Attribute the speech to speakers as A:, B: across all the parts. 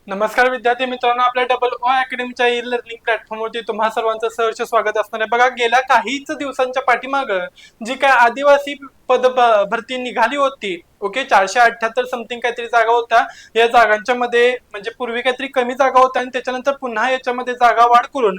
A: नमस्कार विद्यार्थी मित्रांनो, आपल्या डबल ओ अकॅडमीच्या ई लर्निंग प्लॅटफॉर्मवरती तुम्हा सर्वांचं सहर्ष स्वागत असणार आहे। बघा, गेल्या काहीच दिवसांच्या पाठीमाग जी काय आदिवासी पद भरती निघाली होती, ओके, 478 समथिंग काहीतरी जागा होत्या। या जागांच्या मध्ये म्हणजे पूर्वी काहीतरी कमी जागा होत्या आणि त्याच्यानंतर पुन्हा याच्यामध्ये जागा वाढ करून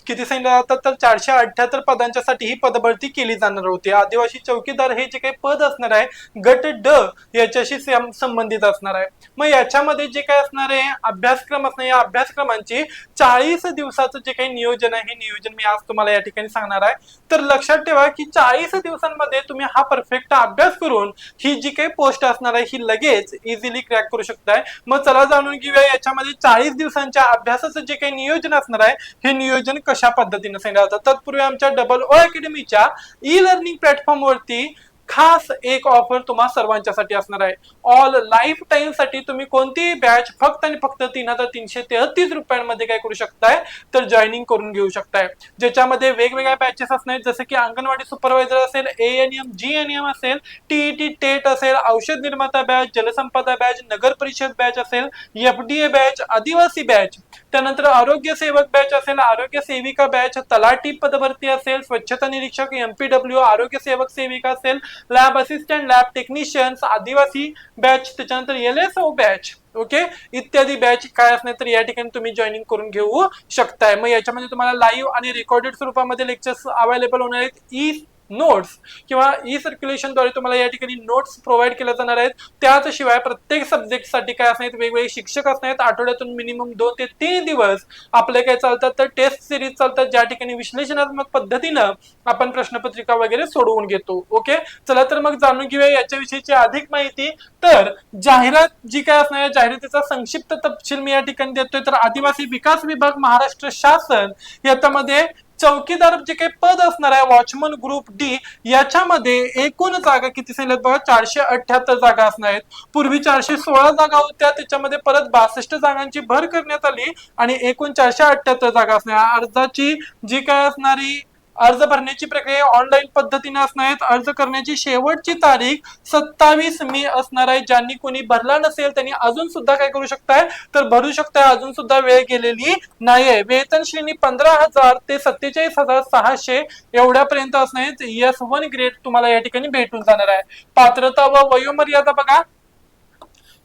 A: किती सांगितलं जातात तर 478 पदांच्यासाठी ही पदभरती केली जाणार होती। आदिवासी चौकीदार हे जे काही पद असणार आहे गट ड याच्याशी संबंधित असणार आहे। मग याच्यामध्ये जे काय असणार आहे अभ्यासक्रम असणार, या अभ्यासक्रमांची 40 दिवसाचं जे काही नियोजन आहे हे नियोजन मी आज तुम्हाला या ठिकाणी सांगणार आहे। तर लक्षात ठेवा की 40 दिवसांमध्ये तुम्ही हा परफेक्ट अभ्यास करून ही जी काही पोस्ट असणार आहे ही लगेच इझिली क्रॅक करू शकताय। मग चला जाणून घेऊया याच्यामध्ये 40 दिवसांच्या अभ्यासाचं जे काही नियोजन असणार आहे हे नियोजन कशा पद्धतीने सांगितलं जातं। तत्पूर्वी आमच्या डबल ओ अकॅडमीच्या ई लर्निंग प्लॅटफॉर्म वरती खास एक ऑफर तुम्हा सर्वांच्यासाठी असणार आहे। ऑल लाईफ टाइम साठी तुम्ही कोणतीही बॅच फक्त आणि फक्त 3333 रुपयांमध्ये काय करू शकताय तर जॉईनिंग करून घेऊ शकताय, ज्याच्यामध्ये वेगवेगळ्या बॅचेस असणार जसे की अंगणवाडी सुपरवायझर असेल, एएनएम जीएनएम असेल, टीईटी टेट असेल, औषध निर्माता बॅच, जलसंपदा बॅच, नगर परिषद बॅच असेल, एफडीए बॅच, आदिवासी बॅच, त्यानंतर आरोग्य सेवक बॅच असेल, आरोग्य सेविका बॅच, तलाठी पदभरती असेल, स्वच्छता निरीक्षक एमपीडब्ल्यू, आरोग्य सेवक सेविका असेल, लॅब असिस्टंट, लॅब टेक्निशियन्स, आदिवासी बॅच, त्याच्यानंतर एलएसओ बॅच, ओके, इत्यादी बॅच काय असणार तर या ठिकाणी तुम्ही जॉईनिंग करून घेऊ शकताय। मग याच्यामध्ये तुम्हाला लाईव्ह आणि रेकॉर्डेड स्वरूपामध्ये लेक्चर्स अवेलेबल होणार आहेत। ई नोट्स किंवा ई सर्क्युलेशन द्वारे तुम्हाला या ठिकाणी नोट्स प्रोव्हाइड केल्या जाणार आहेत। त्याशिवाय प्रत्येक सब्जेक्टसाठी काय असणार वेगवेगळे शिक्षक असणार आहेत। आठवड्यातून मिनिमम 2 ते 3 दिवस आपले काय चालतात तर टेस्ट सिरीज चालतात, ज्या ठिकाणी विश्लेषणात्मक पद्धतीनं आपण प्रश्नपत्रिका वगैरे सोडवून घेतो। ओके, चला तर मग जाणून घेऊया याच्याविषयीची अधिक माहिती। तर जाहिरात जी काय असणार आहे जाहिरातीचा संक्षिप्त तपशील मी या ठिकाणी देतोय। तर आदिवासी विकास विभाग महाराष्ट्र शासन याच्यामध्ये चौकीदार जे काही पद असणार आहे वॉचमन ग्रुप डी याच्यामध्ये एकूण जागा किती सांगितलं बघा, 478 जागा असणार आहेत। पूर्वी 416 जागा होत्या, त्याच्यामध्ये परत 62 जागांची भर करण्यात आली आणि एकूण 478 जागा असणार। अर्जाची जी काय असणारी अर्ज भरण्याची प्रक्रिया ऑनलाईन पद्धतीने असणार आहे। अर्ज करण्याची शेवटची तारीख 27 मे असणार आहे। ज्यांनी कोणी भरला नसेल त्यांनी अजून सुद्धा काय करू शकताय तर भरू शकताय, अजून सुद्धा वेळ गेलेली नाहीये। वेतन श्रेणी 15,000 ते 47,600 एवढ्यापर्यंत असणार आहे। S1 ग्रेड तुम्हाला या ठिकाणी भेटून जाणार आहे। पात्रता व वयोमर्यादा बघा,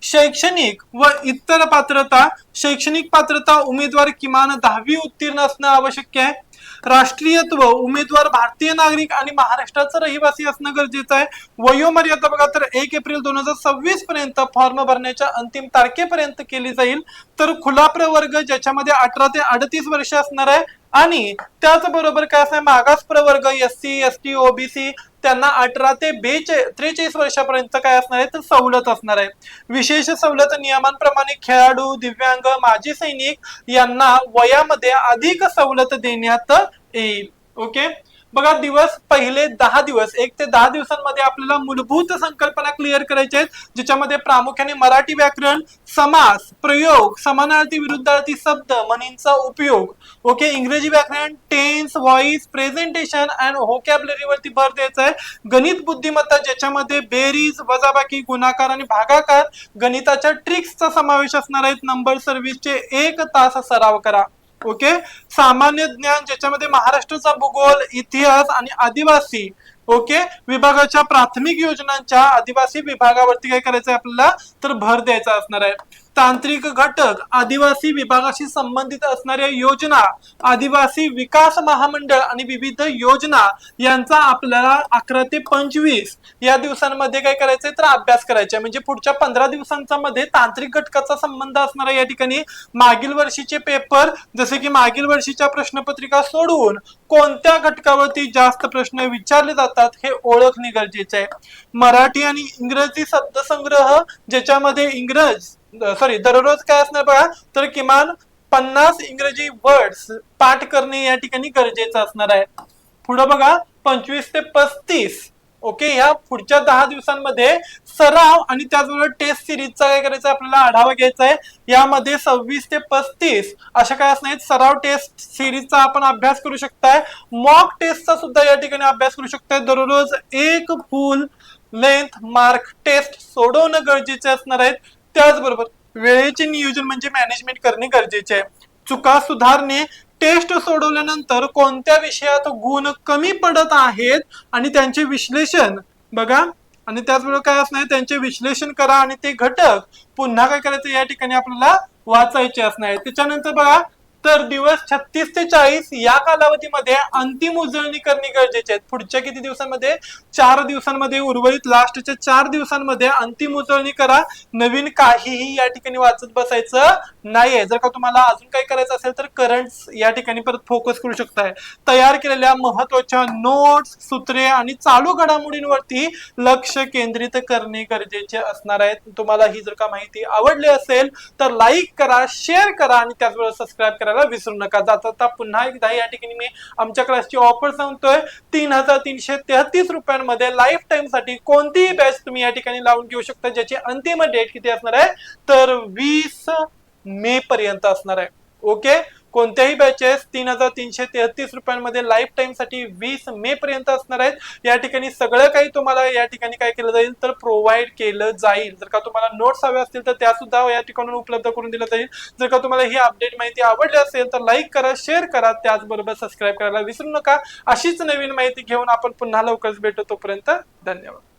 A: शैक्षणिक व इतर पात्रता, शैक्षणिक पात्रता उमेदवार किमान 10वी उत्तीर्ण असणं आवश्यक आहे। राष्ट्रीयत्व उमेदवार भारतीय नागरिक आणि महाराष्ट्राचा रहिवासी असणं गरजेचं आहे। वयोमर्यादा बघा तर 1 एप्रिल 2026 पर्यंत फॉर्म भरण्याच्या अंतिम तारखेपर्यंत केली जाईल। तर खुला प्रवर्ग ज्याच्यामध्ये 18 ते 38 वर्ष असणार आहे आणि त्याचबरोबर काय असणार मागास प्रवर्ग एससी एसटी ओबीसी त्यांना 18 ते 43 वर्षापर्यंत काय असणार आहे तर सवलत असणार आहे। विशेष सवलत नियमांप्रमाणे खेळाडू, दिव्यांग, माजी सैनिक यांना वयामध्ये अधिक सवलत देण्यात येईल। ओके, बघा दिवस पहिले 10 दिवस 1 ते 10 दिवसांमध्ये आपल्याला मूलभूत संकल्पना क्लिअर करायच्या आहेत, ज्याच्यामध्ये प्रामुख्याने मराठी व्याकरण, समास, प्रयोग, समानार्थी विरुद्धार्थी शब्द, म्हणींचा उपयोग, ओके, इंग्रजी व्याकरण, tense, voice, presentation and vocabulary वरती भर द्यायचा आहे। गणित बुद्धिमत्ता ज्याच्यामध्ये बेरीज, वजाबाकी, गुणाकार आणि भागाकार, गणिताच्या ट्रिक्सचा समावेश असणार आहे। नंबर सर्व्हिसचे 1 तास सराव करा। ओके, सामान्य ज्ञान ज्याच्यामध्ये महाराष्ट्राचा भूगोल, इतिहास आणि आदिवासी ओके विभागाच्या प्राथमिक योजनांच्या आदिवासी विभागावरती काय करायचं आहे आपल्याला तर भर द्यायचा असणार आहे। तांत्रिक घटक आदिवासी विभागाशी संबंधित असणाऱ्या योजना, आदिवासी विकास महामंडळ आणि विविध योजना यांचा आपल्याला 11 ते 25 या दिवसांमध्ये काय करायचंय तर अभ्यास करायचा आहे। म्हणजे पुढच्या 15 दिवसांचा मध्ये तांत्रिक घटकाचा संबंध असणार आहे। या ठिकाणी मागील वर्षीचे पेपर जसे की मागील वर्षीच्या प्रश्नपत्रिका सोडवून कोणत्या घटकावरती जास्त प्रश्न विचारले जातात हे ओळखणे गरजेचे आहे। मराठी आणि इंग्रजी शब्दसंग्रह ज्याच्यामध्ये दररोज काय असणार बघा तर किमान 50 इंग्रजी वर्ड्स पाठ करणे या ठिकाणी गरजेचं असणार आहे। पुढे बघा 25 ते 35 ओके, या पुढच्या 10 दिवसांमध्ये सराव आणि त्याचबरोबर टेस्ट सिरीजचा काय करायचं आपल्याला आढावा घ्यायचा आहे। यामध्ये 26 ते 35 अशा काय असणार सराव टेस्ट सिरीजचा आपण अभ्यास करू शकताय। मॉक टेस्टचा सुद्धा या ठिकाणी अभ्यास करू शकताय। दररोज एक फुल लेंथ मार्क टेस्ट सोडवणं गरजेचे असणार आहेत। त्याचबरोबर वेळेचे नियोजन म्हणजे मॅनेजमेंट करणे गरजेचे आहे. चुका सुधारणे, टेस्ट सोडवल्यानंतर कोणत्या विषयात गुण कमी पडत आहेत आणि त्यांचे विश्लेषण बघा, आणि त्याचबरोबर काय असणार, त्यांचे विश्लेषण करा आणि ते घटक पुन्हा काय करायचं या ठिकाणी आपल्याला वाचायचे असणार. त्याच्यानंतर बघा, तर दिवस 36 ते 40 या कालावधीमध्ये अंतिम उजळणी करणे गरजेचे आहेत. पुढच्या किती दिवसांमध्ये? 4 दिवसांमध्ये, उर्वरित लास्टच्या 4 दिवसांमध्ये अंतिम उजळणी करा. नवीन काहीही या ठिकाणी वाचत बसायचं नाहीये. जर का तुम्हाला अजून काही करायचं असेल तर करंट या ठिकाणी परत फोकस करू शकताय. तयार केलेल्या महत्वाच्या नोट्स, सूत्रे आणि चालू घडामोडींवरती लक्ष केंद्रित करणे गरजेचे असणार आहे. तुम्हाला ही जर का माहिती आवडली असेल तर लाईक करा, शेअर करा आणि त्याचबरोबर सबस्क्राईब करायला विसरू नका. जाता पुन्हा एकदा या ठिकाणी मी आमच्या क्लासची ऑफर सांगतोय. 3,333 रुपयांमध्ये लाईफ टाइम साठी कोणतीही बॅच तुम्ही या ठिकाणी लावून घेऊ शकता, ज्याची अंतिम डेट किती असणार आहे, तर 20 मे पर्यंत असणार आहे. ओके, कोणत्याही बॅचेस 3,333 रुपयांमध्ये लाईफ टाइम साठी 20 मे पर्यंत असणार आहेत. या ठिकाणी सगळं काही तुम्हाला या ठिकाणी काय केलं जाईल, तर प्रोव्हाइड केलं जाईल. जर का तुम्हाला नोट्स हवे असतील तर त्या सुद्धा या ठिकाणी उपलब्ध करून दिलं जाईल. जर का तुम्हाला ही अपडेट माहिती आवडली असेल तर लाईक करा, शेअर करा, त्याचबरोबर सबस्क्राईब करायला विसरू नका. अशीच नवीन माहिती घेऊन आपण पुन्हा लवकरच भेटू. तोपर्यंत धन्यवाद.